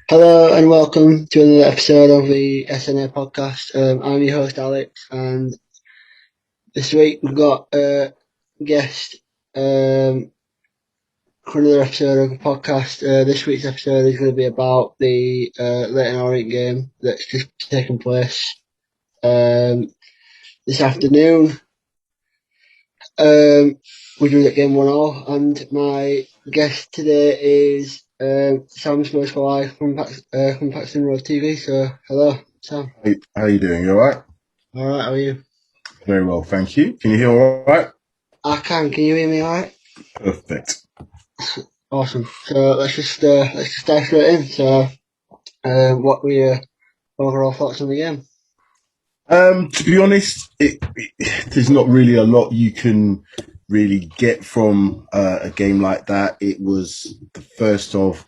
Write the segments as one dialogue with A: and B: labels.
A: Hello and welcome to another episode of the SNA podcast. I'm your host Alex, and this week we've got a guest for another episode of the podcast. This week's episode is going to be about the Leyton Orient game that's just taken place this afternoon. We drew that game 1-0, and my guest today is Sam Spurs for Life from Paxton Road TV. So, hello, Sam.
B: Hey, how you doing? You all right?
A: All right, how are you?
B: Very well, thank you. Can you hear all right?
A: I can. Can you hear me all right?
B: Perfect.
A: Awesome. So let's just dive straight in. So, what were your overall thoughts on the game?
B: To be honest, there's not really a lot you can really get from a game like that. It was the first of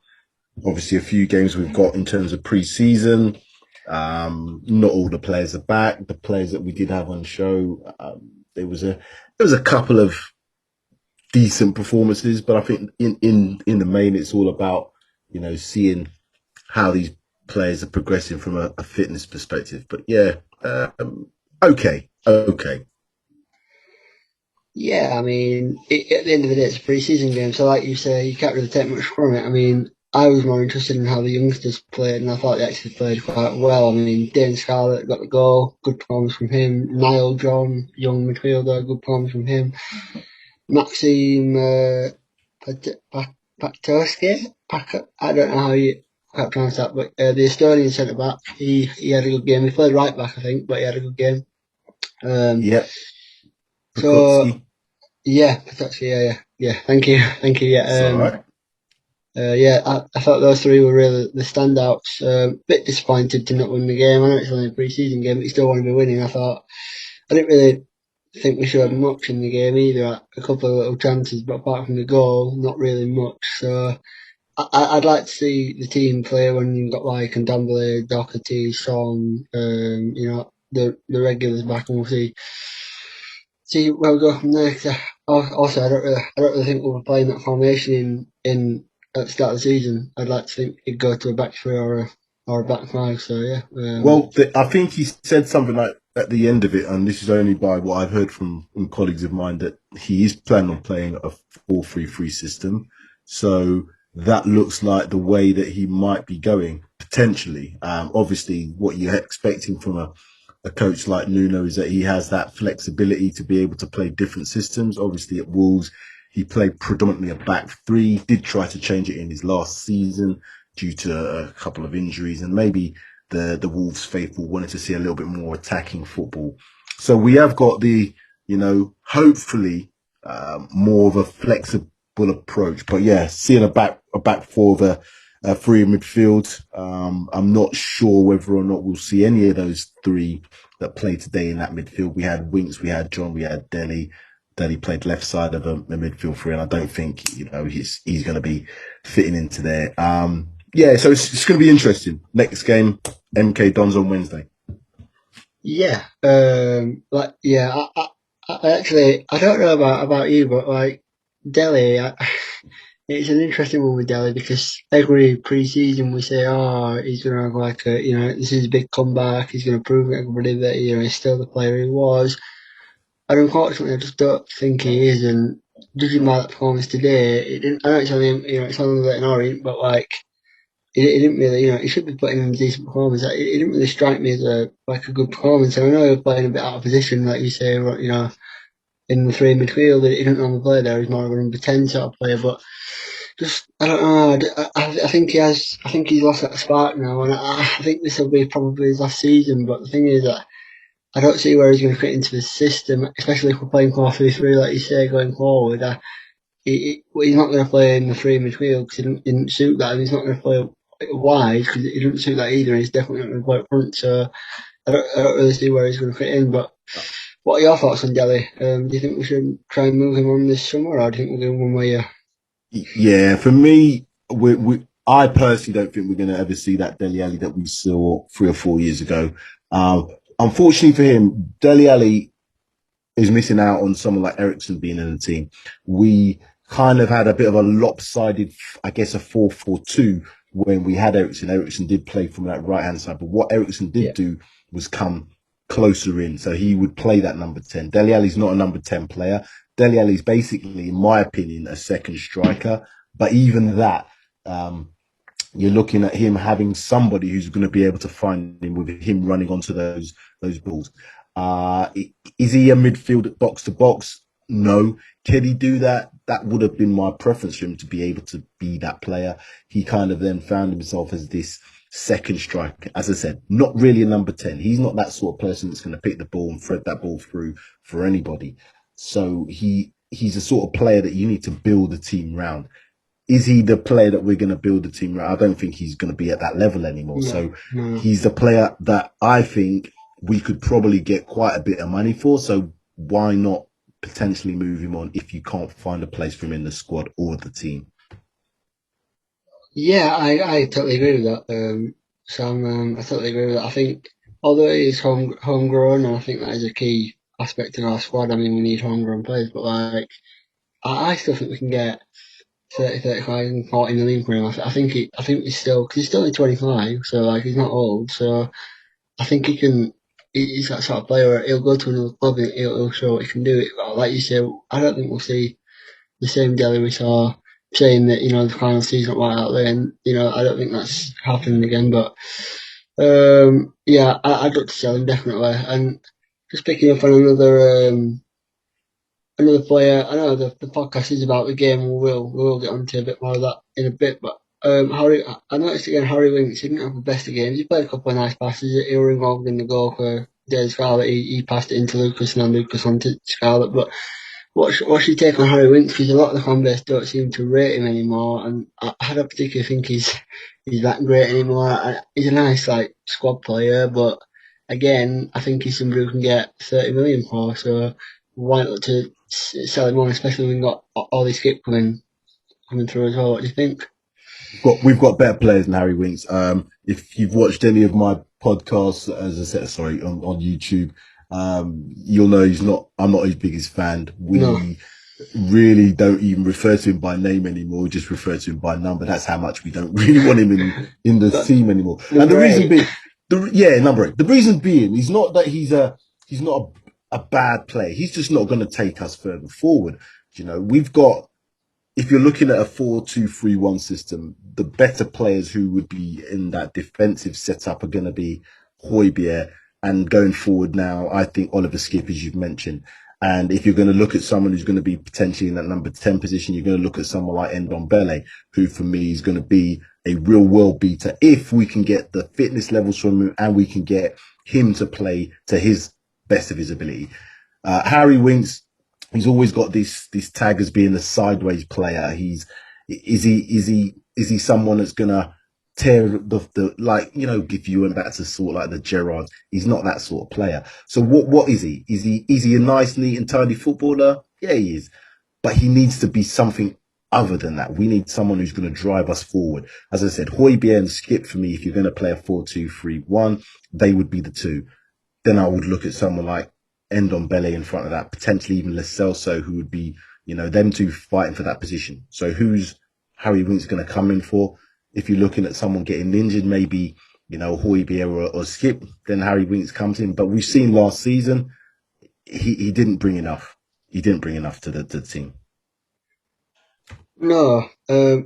B: obviously a few games we've got in terms of pre-season. Not all the players are back. The players that we did have on show, there was a couple of decent performances, but I think in the main, it's all about seeing how these players are progressing from a fitness perspective. But yeah, okay.
A: Yeah, I mean, at the end of the day, it's a pre-season game, so like you say, you can't really take much from it. I mean, I was more interested in how the youngsters played, and I thought they actually played quite well. I mean, Dane Scarlett got the goal, good performance from him. Niall John, young midfielder, good performance from him. Maxime Patoski, I don't know how you can't pronounce that, but the Estonian centre back, he had a good game. He played right back, I think, but he had a good game.
B: Yep.
A: So
B: Prokopsky.
A: yeah, Patoski, yeah. Thank you.
B: It's all right.
A: I thought those three were really the standouts. Bit disappointed to not win the game. I know it's only a pre-season game, but you still want to be winning. I didn't really think we showed much in the game either. A couple of little chances, but apart from the goal, not really much. So I'd like to see the team play when you've got like Ndombele, Doherty, Son, the regulars back, and we'll see where we go from there. Also, I don't really think we'll be playing that formation in at the start of the season. I'd like to think it'd go to a back three or a back five. So yeah.
B: Well, I think he said something like at the end of it, and this is only by what I've heard from colleagues of mine, that he is planning on playing a 4-3-3 system. So that looks like the way that he might be going potentially. Obviously, what you're expecting from a coach like Nuno is that he has that flexibility to be able to play different systems. Obviously, at Wolves, he played predominantly a back three, did try to change it in his last season due to a couple of injuries, and maybe the Wolves faithful wanted to see a little bit more attacking football. So we have got hopefully more of a flexible approach. But yeah, seeing a back four of a three in midfield. I'm not sure whether or not we'll see any of those three that played today in that midfield. We had Winks, we had John, we had Dele. Dele played left side of a midfield three, and I don't think he's going to be fitting into there. Yeah, so it's going to be interesting. Next game, MK Dons on Wednesday.
A: Yeah. I actually I don't know about you, but like Delhi, it's an interesting one with Delhi because every pre-season we say, oh, he's gonna have like this is a big comeback. He's gonna prove to everybody that he's still the player he was. And unfortunately, I just don't think he is. And judging by that performance today, it didn't. I know it's only it's only an Orient, but like it didn't really, he should be putting in a decent performance. It didn't really strike me as a good performance. And I know he playing a bit out of position, like you say, in the three midfield. He didn't normally play there. He's more of a number 10 sort of player. But just, I don't know. I think I think he's lost that spark now. And I think this will be probably his last season. But the thing is that I don't see where he's going to fit into the system, especially if we're playing 4-3-3, like you say, going forward. He's not going to play in the three midfield because he didn't suit that. And he's not going to play wide because he doesn't suit that either. And he's definitely not going to play up front. So I don't really see where he's going to fit in. But what are your thoughts on Delhi? Do you think we should try and move him on this summer, or do you think we'll go one more year?
B: Yeah, for me, I personally don't think we're going to ever see that Dele Alli that we saw 3 or 4 years ago. Unfortunately for him, Dele Alli is missing out on someone like Ericsson being in the team. We kind of had a bit of a lopsided, I guess, a 4-4-2 when we had Ericsson. Ericsson did play from that right hand side, but what Ericsson did
A: Yeah,
B: do was come closer in, so he would play that number 10. Dele Alli's not a number 10 player. Dele Alli's basically, in my opinion, a second striker, but even that. You're looking at him having somebody who's going to be able to find him with him running onto those balls. Uh, is he a midfield box to box? No. Can he do that? That would have been my preference for him to be able to be that player. He kind of then found himself as this second striker. As I said, not really a number 10. He's not that sort of person that's going to pick the ball and thread that ball through for anybody. So he's a sort of player that you need to build a team around. Is he the player that we're going to build the team around? I don't think he's going to be at that level anymore.
A: no,
B: So
A: no.
B: he's the player that I think we could probably get quite a bit of money for. So why not potentially move him on if you can't find a place for him in the squad or the team?
A: Yeah, I totally agree with that. Sam, I totally agree with that. I think although it is homegrown, and I think that is a key aspect in our squad. I mean, we need homegrown players, but like I still think we can get 30, 35, and 40 million for him. I think he's still because he's still only 25, so like he's not old. So I think he can. He's that sort of player where he'll go to another club and he'll show what he can do. But like you say, I don't think we'll see the same Delhi we saw saying that, the final season at White Hart Lane. I don't think that's happening again. But yeah, I'd look to sell him definitely. And just picking up on another player. I know the podcast is about the game. We will get onto a bit more of that in a bit. But Harry, I noticed again Harry Winks didn't have the best of games. He played a couple of nice passes. He was involved in the goal for Dale Scarlett. He passed it into Lucas and then Lucas on to Scarlett. But what's your take on Harry Winks? Because a lot of the fan base don't seem to rate him anymore, and I don't particularly think he's that great anymore. He's a nice like squad player, but again, I think he's somebody who can get 30 million for. So why not to sell him on, especially when we've got all skip coming through as well. What do you think?
B: We've got better players than Harry Winks. If you've watched any of my podcasts, as I said, sorry, on YouTube, you'll know I'm not his biggest fan.
A: No,
B: We really don't even refer to him by name anymore. We just refer to him by number. That's how much we don't really want him in the
A: but
B: team anymore. And the
A: number
B: reason
A: eight.
B: being, number 8. The reason being, he's not that he's not a bad player. He's just not going to take us further forward. We've got, if you're looking at a 4-2-3-1 system, the better players who would be in that defensive setup are going to be Højbjerg, and going forward now, I think Oliver Skip, as you've mentioned. And if you're going to look at someone who's going to be potentially in that number 10 position, you're going to look at someone like Ndombele, who for me is going to be a real world beater if we can get the fitness levels from him and we can get him to play to his best of his ability. Harry Winks, he's always got this tag as being the sideways player. Is he someone that's gonna tear the like, if you went back to sort of like the Gerrards, he's not that sort of player. So what is he? Is he a nice, neat and tidy footballer? Yeah, he is. But he needs to be something other than that. We need someone who's going to drive us forward. As I said, Højbjerg and Skip, for me, if you're going to play a 4-2-3-1, they would be the two. Then I would look at someone like Ndombele in front of that, potentially even Lo Celso, who would be, them two fighting for that position. So who's Harry Winks going to come in for? If you're looking at someone getting injured, maybe, Højbjerg or Skip, then Harry Winks comes in. But we've seen last season, he didn't bring enough. He didn't bring enough to the team.
A: No,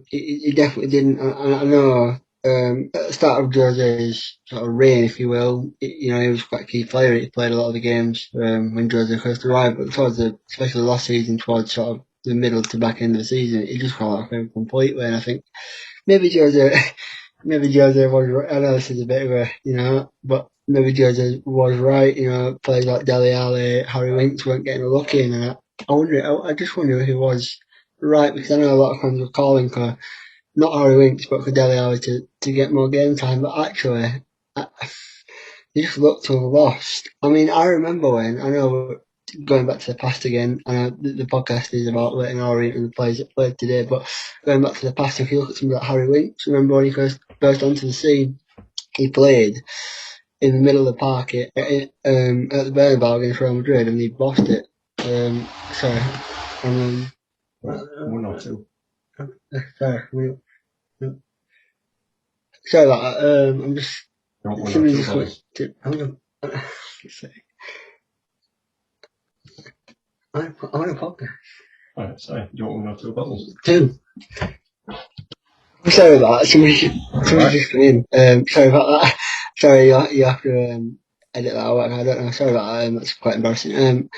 A: he definitely didn't. I know at the start of Jose's sort of reign, if you will, he was quite a key player. He played a lot of the games when Jose first arrived, but especially last season, towards sort of the middle to back end of the season, he just fell off him completely. And I think maybe Jose, maybe Jose was right. I know this is a bit of but maybe Jose was right. Players like Dele Alli, Harry Winks weren't getting a look in, and I just wonder if he was right because I know a lot of fans were calling for not Harry Winks but for Dele Alli to get more game time, but actually. He just looked to have lost. I mean, I remember when, I know going back to the past again, I know the podcast is about Leyton, Orient and the players that played today, but going back to the past, if you look at somebody like Harry Winks, remember when he first burst onto the scene, he played in the middle of the park at the Bernabeu against Real Madrid and he bossed it. Sorry. And,
B: 1 or 2.
A: sorry. Sorry about that. I'm just
B: Don't want
A: somebody
B: to
A: just
B: bottle.
A: went to. Hold on. I want a podcast.
B: Right, so you want one or two bottles?
A: Two. I'm sorry about that. Somebody
B: Right.
A: just come in. Sorry about that. Sorry, you have to edit that out. I don't know. Sorry about that. That's quite embarrassing.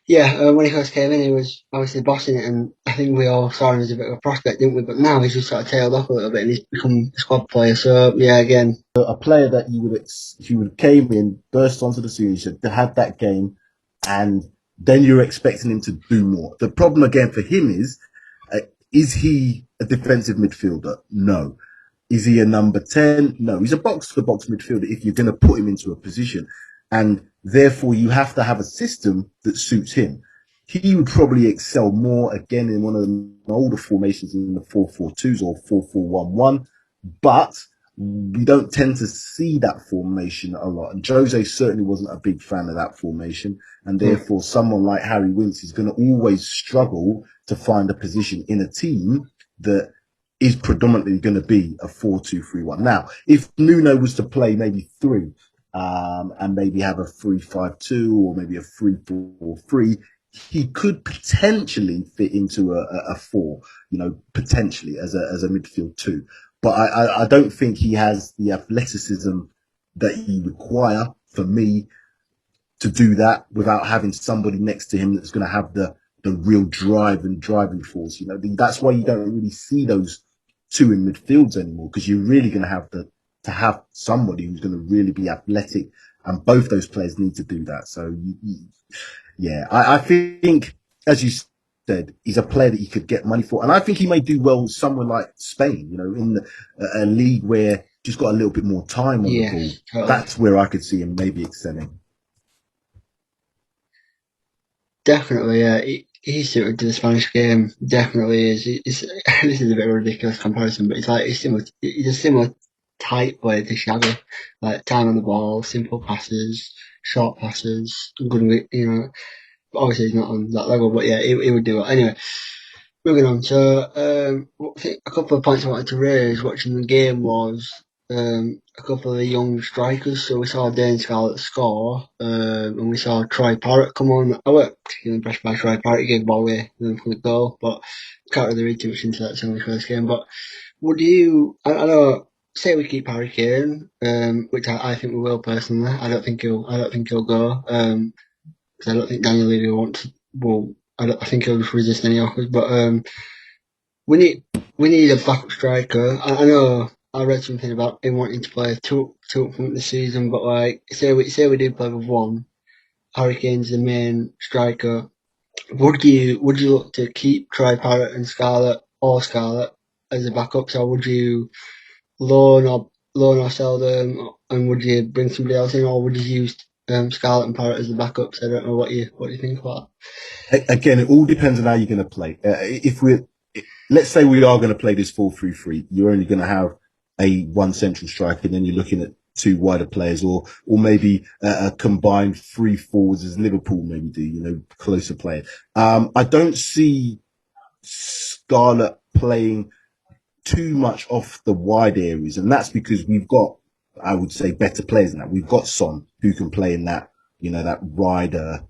A: Yeah, when he first came in, he was obviously bossing it, and I think we all saw him as a bit of a prospect, didn't we? But now he's just sort of tailed off a little bit, and he's become a squad player. So yeah, again,
B: A player that you would came in, burst onto the scene, should had that game, and then you're expecting him to do more. The problem again for him is he a defensive midfielder? No. Is he a number 10? No. He's a box to box midfielder if you're going to put him into a position. And therefore, you have to have a system that suits him. He would probably excel more again in one of the older formations in the 4-4-2s or 4-4-1-1. But we don't tend to see that formation a lot. And Jose certainly wasn't a big fan of that formation. And therefore, someone like Harry Winks is going to always struggle to find a position in a team that is predominantly going to be a 4-2-3-1. Now, if Nuno was to play maybe three, and maybe have a 3-5-2 or maybe a 3-4-3, he could potentially fit into a four, potentially as a midfield two. But I don't think he has the athleticism that he require for me to do that without having somebody next to him that's going to have the real drive and driving force. That's why you don't really see those two in midfields anymore, because you're really going to have somebody who's going to really be athletic, and both those players need to do that. So yeah, I think, as you said, he's a player that you could get money for, and I think he may do well somewhere like Spain. In a league where just got a little bit more time on the ball.
A: yes, totally.
B: That's where I could see him maybe excelling.
A: Definitely, yeah. He's suited to the Spanish game. Definitely is. This is a bit of a ridiculous comparison, but he's a similar type player to Xavi. Like time on the ball, simple passes, short passes, good. Obviously he's not on that level, but yeah, he would do it anyway. Moving on, so I think a couple of points I wanted to raise watching the game was a couple of the young strikers. So we saw Dane Scarlett score, and we saw Troy Parrott come on. I weren't particularly impressed by Troy Parrott. He gave the ball away for the goal, but can't really read too much into that. It's only first game. But would you? I know. Say we keep Harry Kane, which I think we will personally. I don't think he'll go. Because I don't think Daniel Levy wants. Well, I think he'll just resist any offers. But we need we need a backup striker. I know I read something about him wanting to play two up front this season, but like say we do play with one. Hurricane's the main striker. Would you look to keep Troy Parrott and Scarlett as the backups, or would you loan or sell them, and would you bring somebody else in, or would you use Scarlett and Parrott as the backups? I don't know what you think about
B: Again, it all depends on how you're going to play. If let's say we are going to play this 4-3-3, you're only going to have a one central striker, and then you're looking at two wider players, or maybe a combined three forwards as Liverpool maybe do, closer player. I don't see Scarlett playing too much off the wide areas, and that's because we've got, I would say, better players than that. We've got Son who can play in that, that wider,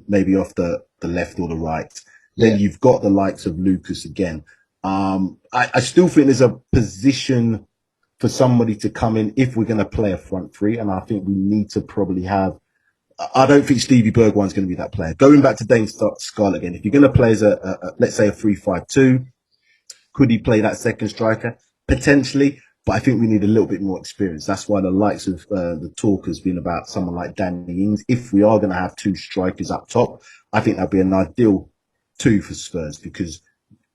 B: maybe off the left or the right. Then
A: it?
B: you've got the likes of Lucas again. I still think there's a position for somebody to come in if we're going to play a front three, and I think we need to probably have. I don't think Stevie Bergwijn's going to be that player. Going back to Dane Scarlett again, if you're going to play as let's say a 3-5-2, could he play that second striker? Potentially, but I think we need a little bit more experience. That's why the likes of the talk has been about someone like Danny Ings. If we are going to have two strikers up top, I think that'd be an ideal two for Spurs, because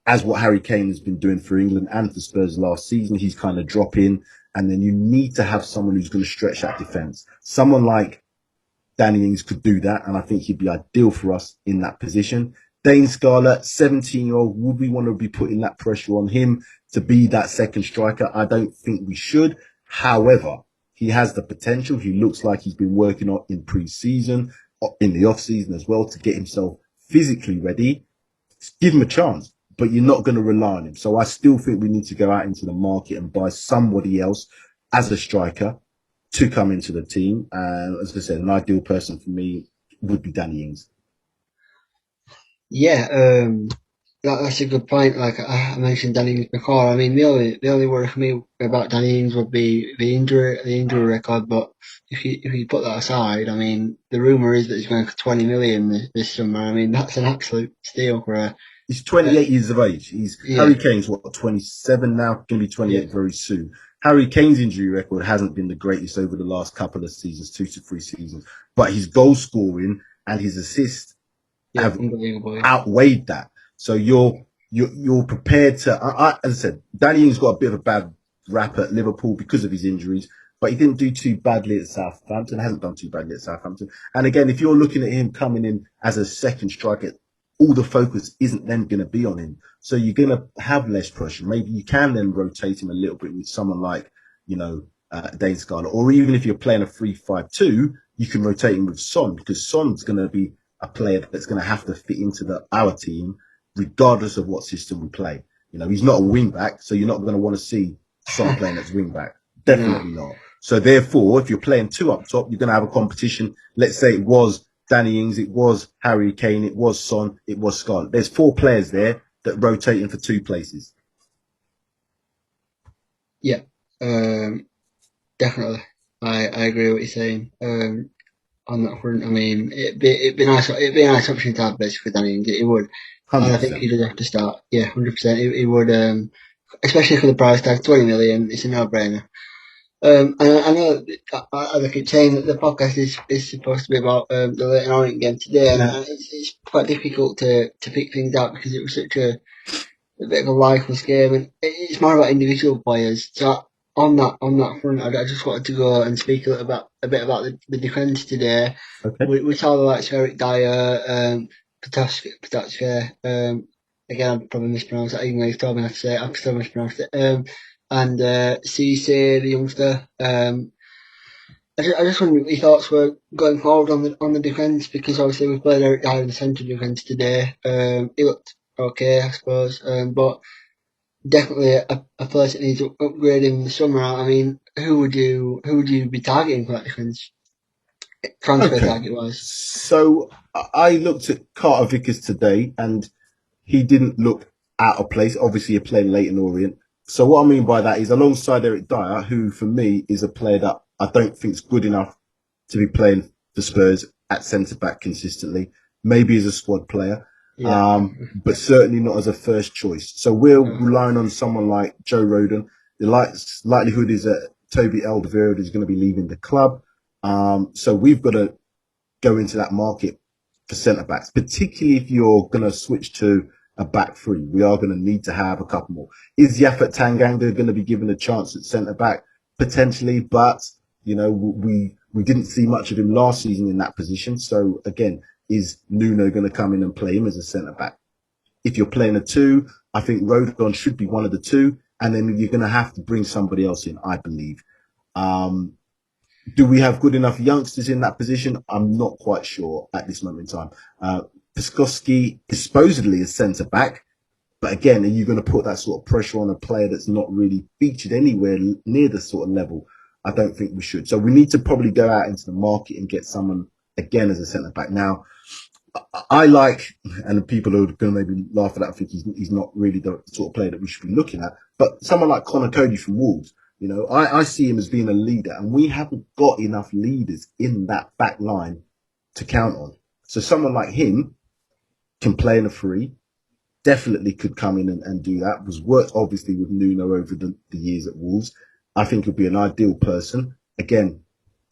B: as what Harry Kane has been doing for England and for Spurs last season, he's kind of drop in, and then you need to have someone who's going to stretch that defence. Someone like Danny Ings could do that, and I think he'd be ideal for us in that position. Dane Scarlett, 17-year-old, would we want to be putting that pressure on him to be that second striker? I don't think we should. However, he has the potential. He looks like he's been working on in pre-season, in the off-season as well, to get himself physically ready. Give him a chance. but you're not going to rely on him. So I still think we need to go out into the market and buy somebody else as a striker to come into the team. And as I said, an ideal person for me would be Danny Ings.
A: Yeah, that's a good point. Like I mentioned Danny Ings before. I mean, the only worry for me about Danny Ings would be the injury record. But if you put that aside, I mean, the rumor is that he's going for 20 million this summer. I mean, that's an absolute steal for a
B: He's
A: uh,
B: 28 years of age. He's
A: yeah,
B: Harry Kane's what 27 now, going to be
A: yeah,
B: 28 very soon. Harry Kane's injury record hasn't been the greatest over the last couple of seasons, 2 to 3 seasons, but his goal scoring and his assists
A: yeah,
B: have
A: unbelievable. Yeah.
B: outweighed that. So you're prepared to. As I said, Danny Ings got a bit of a bad rap at Liverpool because of his injuries, but he didn't do too badly at Southampton. Hasn't done too badly at Southampton. And again, if you're looking at him coming in as a second striker, all the focus isn't then going to be on him. So you're going to have less pressure. Maybe you can then rotate him a little bit with someone like, Dane Scarlett, or even if you're playing a 3-5-2, you can rotate him with Son because Son's going to be a player that's going to have to fit into our team, regardless of what system we play. He's not a wing back, so you're not going to want to see Son playing as wing back.
A: No.
B: Definitely not. So therefore, if you're playing two up top, you're going to have a competition. Let's say it was Danny Ings, it was Harry Kane, it was Son, it was Scarlett. There's 4 players there that rotating for 2 places.
A: Yeah. Definitely. I agree with what you're saying. On that front, I mean, it'd be a nice option to have basically Danny Ings. It would. And I think
B: 100%.
A: he does have to start. Yeah, 100%. He would. Especially for the price tag, 20 million. It's a no-brainer. And I know I keep saying that the podcast is supposed to be about the Leyton Orient game today, and it's quite difficult to pick things out because it was such a bit of a lifeless game, and it's more about individual players. So on that front, I just wanted to go and speak a bit about the defence today.
B: Okay.
A: We saw the likes of Eric Dyer, Patashke, again I probably mispronounced that, even though he's told me how to say it, I've still mispronounced it. And Cisse, the youngster. I just wonder what your thoughts were going forward on the defence, because obviously we played Eric Dyer in the centre defence today. He looked okay, I suppose, but definitely a place that needs upgrading in the summer. I mean, who would you be targeting for that defence? Transfer
B: Okay.
A: target wise.
B: So I looked at Carter Vickers today, and he didn't look out of place. Obviously, you're playing Leyton Orient. So what I mean by that is alongside Eric Dyer, who for me is a player that I don't think is good enough to be playing for Spurs at centre back consistently. Maybe as a squad player,
A: Yeah.
B: but certainly not as a first choice. So we're
A: No.
B: relying on someone like Joe Rodon. The likelihood is that Toby Alderweireld is going to be leaving the club. So we've got to go into that market for centre backs, particularly if you're going to switch to a back three. We are going to need to have a couple more. Is Yaphet Tanganga going to be given a chance at centre back? Potentially, but we didn't see much of him last season in that position. So again, is Nuno going to come in and play him as a centre back? If you're playing a 2, I think Rodon should be one of the 2, and then you're going to have to bring somebody else in, I believe. Do we have good enough youngsters in that position? I'm not quite sure at this moment in time. Piskowski is supposedly a centre back, but again, are you going to put that sort of pressure on a player that's not really featured anywhere near the sort of level? I don't think we should. So we need to probably go out into the market and get someone again as a centre back. Now, I like, and people are going to maybe laugh at that, I think he's not really the sort of player that we should be looking at, but someone like Connor Cody from Wolves, I see him as being a leader, and we haven't got enough leaders in that back line to count on. So someone like him can play in a 3, definitely could come in and do that. Was worked obviously with Nuno over the years at Wolves. I think would be an ideal person. Again,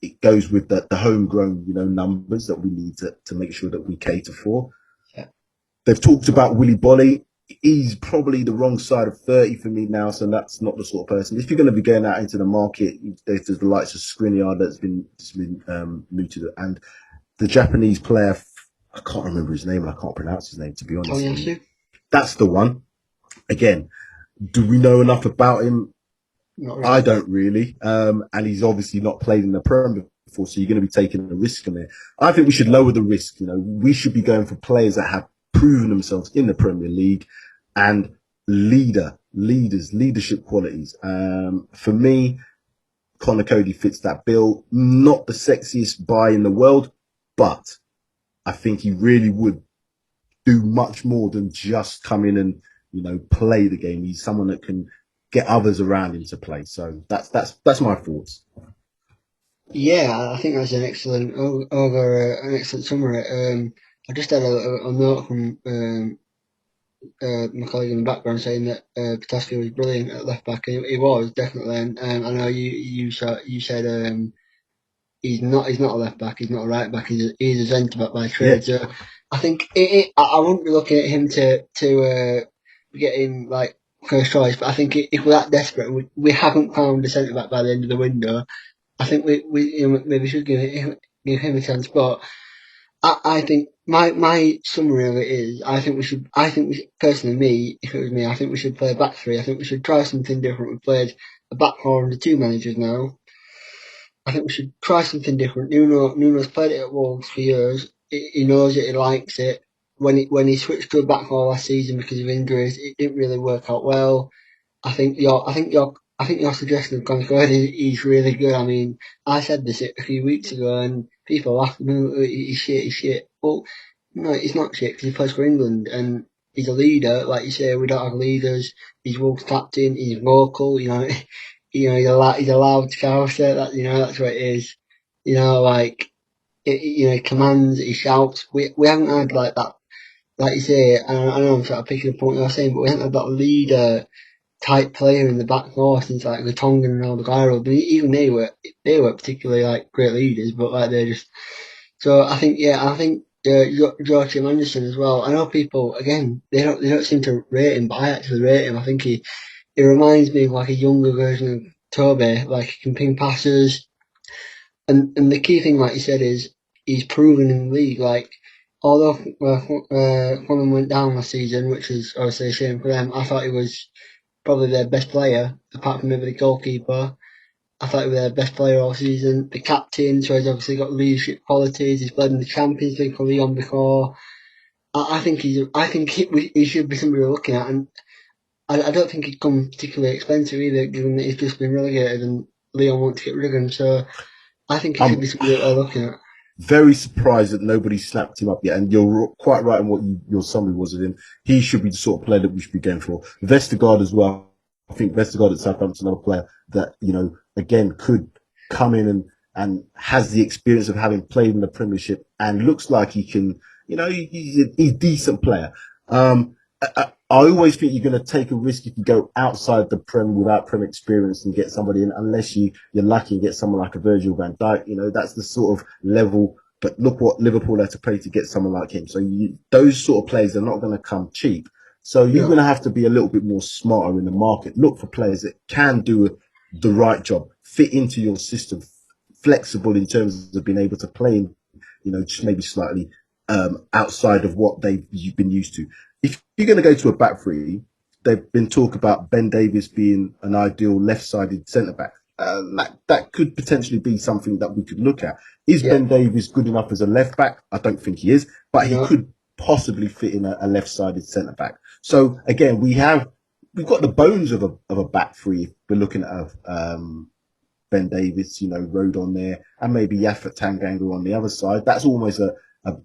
B: it goes with the homegrown, numbers that we need to make sure that we cater for.
A: Yeah.
B: They've talked about Willy Bolly. He's probably the wrong side of 30 for me now, so that's not the sort of person. If you're going to be going out into the market, there's the likes of Skriniar that's been mooted, and the Japanese player, I can't remember his name and I can't pronounce his name, to be honest.
A: Tomiyasu?
B: That's the one. Again, do we know enough about him?
A: Not
B: I
A: really.
B: don't really. And he's obviously not played in the Premier before, so you're going to be taking a risk on it. I think we should lower the risk. We should be going for players that have proven themselves in the Premier League and leadership qualities. For me, Connor Cody fits that bill. Not the sexiest buy in the world, but I think he really would do much more than just come in and play the game. He's someone that can get others around him to play. So that's my thoughts.
A: Yeah, I think that's an excellent an excellent summary. I just had a note from my colleague in the background saying that Pataski was brilliant at left back. He was definitely, and I know you said he's not a left back, he's not a right back, he's a centre back by
B: Yeah,
A: trade. So I think I wouldn't be looking at him to get him like first choice, but I think if we're that desperate, we haven't found a centre back by the end of the window. I think we maybe should give him a chance, but I think my summary of it is personally me, if it was me, I think we should play a back three. I think we should try something different. We've played a back four under two managers now. I think we should try something different. Nuno's played it at Wolves for years. He knows it, he likes it. When he switched to a back four last season because of injuries, it didn't really work out well. I think your suggestion of Concord is really good. I mean, I said this a few weeks ago, and people laughed. No, he's shit, he's shit. Well, no, he's not shit because he plays for England and he's a leader. Like you say, we don't have leaders. He's Wolves captain. He's vocal. He's allowed to shout it. That's what it is. Like he commands, he shouts. We haven't had like that. Like you say, and I know I'm sort of picking the point you're saying, but we haven't had that leader type player in the back four since like Vertonghen and Alderweireld. But even they were particularly like great leaders, but like they're just. So I think Joachim Anderson as well. I know people again they don't seem to rate him, but I actually rate him. I think he reminds me of like a younger version of Toby. Like he can ping passes, and the key thing, like you said, is he's proven in the league. Like although Fulham went down last season, which is obviously a shame for them, I thought he was probably their best player, apart from maybe the goalkeeper. I thought he was their best player all season. The captain, so he's obviously got leadership qualities. He's played in the Champions League for Lyon before. I think he should be somebody we're looking at, and I don't think he'd come particularly expensive either, given that he's just been relegated and Lyon want to get rid of him. So I think he should
B: I'm
A: be somebody that they're looking at.
B: very surprised that nobody snapped him up yet. And you're quite right in what your summary was of him. He should be the sort of player that we should be going for. Vestergaard as well. I think Vestergaard at Southampton, another player that, again, could come in and has the experience of having played in the Premiership and looks like he can, he's a decent player. I always think you're going to take a risk if you go outside the Prem without Prem experience and get somebody in, unless you're lucky and get someone like a Virgil van Dijk. That's the sort of level. But look what Liverpool had to pay to get someone like him. So those sort of players are not going to come cheap. So you're
A: No,
B: going to have to be a little bit more smarter in the market. Look for players that can do the right job, fit into your system, flexible in terms of being able to play in, just maybe slightly outside of what you've been used to. If you're going to go to a back three, they've been talk about Ben Davies being an ideal left-sided centre back. That could potentially be something that we could look at. Is
A: yeah,
B: Ben Davies good enough as a left back? I don't think he is, but he
A: no,
B: could possibly fit in a left-sided centre back. So again, we've got the bones of a back three. If we're looking at Ben Davies, Rode on there, and maybe Yafat Tanganga on the other side. That's almost a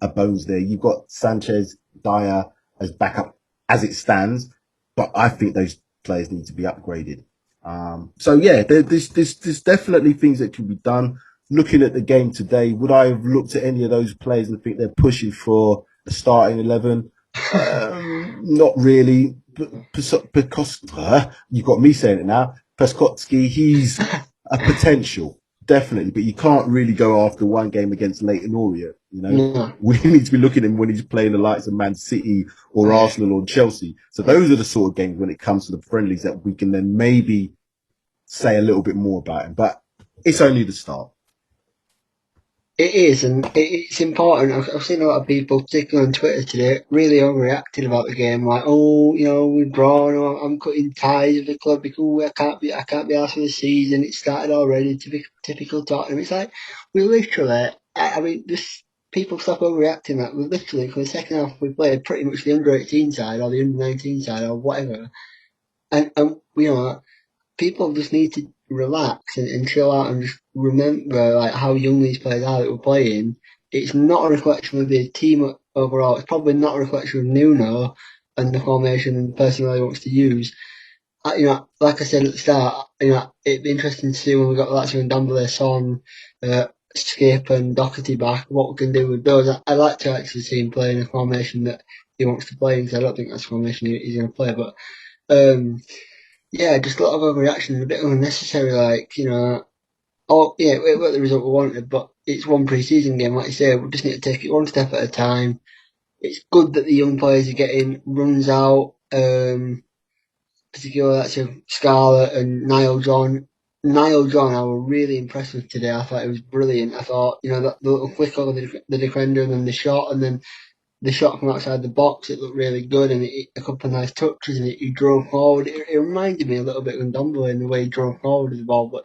B: bones there. You've got Sanchez, Dyer as backup as it stands, but I think those players need to be upgraded. So yeah, there's definitely things that can be done. Looking at the game today, would I have looked at any of those players and think they're pushing for a starting 11? Not really, because you've got me saying it now. Peskotsky, he's a potential, definitely, but you can't really go after one game against Leyton Orient.
A: no.
B: We need to be looking at him when he's playing the likes of Man City or Arsenal or Chelsea. So those are the sort of games when it comes to the friendlies that we can then maybe say a little bit more about him. But it's only the start.
A: It is, and it's important. I've seen a lot of people, particularly on Twitter today, really overreacting about the game. Like, oh, we've drawn. Or I'm cutting ties with the club because I can't be asked for the season. It started already. Typical Tottenham. It's like we literally. I mean, just people stop overreacting that we literally, for the second half, we played pretty much the under-18 side or the under-19 side or whatever. And you know, people just need to relax and chill out and just remember like how young these players are that we're playing. It's not a reflection of the team overall. It's probably not a reflection of Nuno and the formation and the personnel he wants to use. You know, like I said at the start, you know, it'd be interesting to see when we got Lazio and Dembele, Son, Skip and Doherty back, what we can do with those. I'd like to actually see him play in a formation that he wants to play in, because I don't think that's a formation he's going to play. But yeah, just a lot of overreaction, a bit unnecessary. Like, you know, oh yeah, it wasn't the result we wanted, but it's one pre-season game, like you say. We just need to take it one step at a time. It's good that the young players are getting runs out. Particularly that's Scarlett and Niall John. Niall John, I was really impressed with today. I thought it was brilliant. I thought, you know, that the little flick over the defender and then the shot and then the shot from outside the box, it looked really good and a couple of nice touches and he drove forward. It reminded me a little bit of Ndombele in the way he drove forward with the ball, but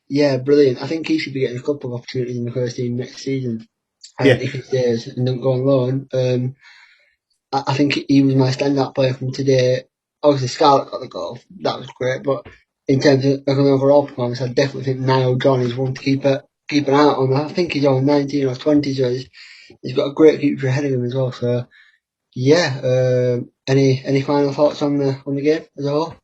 A: yeah, brilliant. I think he should be getting a couple of opportunities in the first team next season.
B: Yeah,
A: If he stays and don't go on loan. I think he was my standout player from today. Obviously, Scarlett got the goal. That was great. But in terms of an overall performance, I definitely think Niall John is one to keep an eye on. I think he's on 19 or 20, so he's got a great future ahead of him as well. So yeah. Any final thoughts on the game as a whole?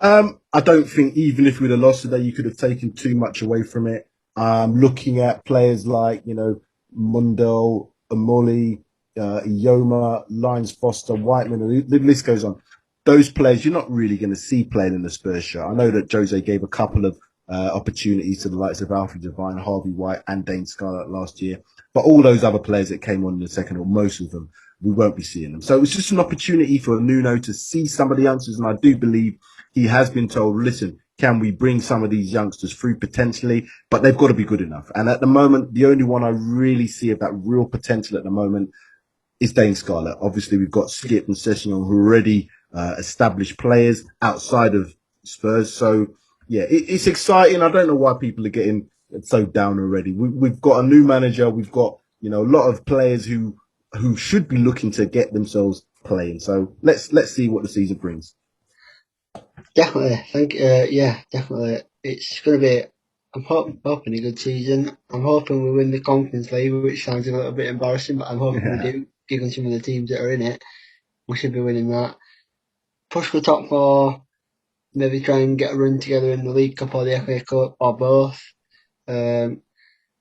B: I don't think even if we'd have lost today, you could have taken too much away from it. Looking at players like, Mundell, Amoli, Ioma, Lyons, Foster, Whiteman, and the list goes on. Those players you're not really going to see playing in the Spurs shirt. I know that Jose gave a couple of opportunities to the likes of Alfred Devine, Harvey White, and Dane Scarlett last year, but all those other players that came on in the second, or most of them, we won't be seeing them. So it was just an opportunity for Nuno to see some of the youngsters, and I do believe he has been told, listen, can we bring some of these youngsters through potentially? But they've got to be good enough. And at the moment, the only one I really see of that real potential at the moment is Dane Scarlett. Obviously, we've got Skip and Sessegnon who are already established players outside of Spurs. So, yeah, it's exciting. I don't know why people are getting so down already. We've got a new manager. We've got, a lot of players who should be looking to get themselves playing. So let's see what the season brings.
A: Definitely. I think yeah, definitely. It's going to be. I'm hoping a good season. I'm hoping we win the Conference League, which sounds a little bit embarrassing, but I'm hoping we
B: Yeah,
A: do, given some of the teams that are in it. We should be winning that. Push for top four, maybe try and get a run together in the League Cup or the FA Cup or both, um,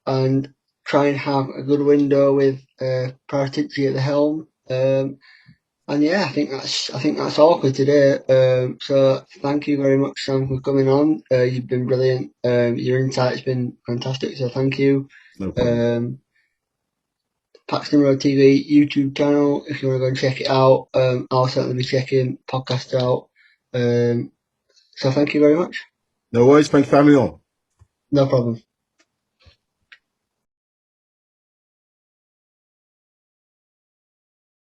A: and try and have a good window with Paratici at the helm. And yeah, I think that's all for today. So thank you very much, Sam, for coming on. You've been brilliant. Your insight's been fantastic. So thank you.
B: no problem.
A: Um, Paxton Road TV YouTube channel. If you want to go and check it out, I'll certainly be checking podcast out. So thank you very much.
B: No worries. Thanks for having me on.
A: No problem.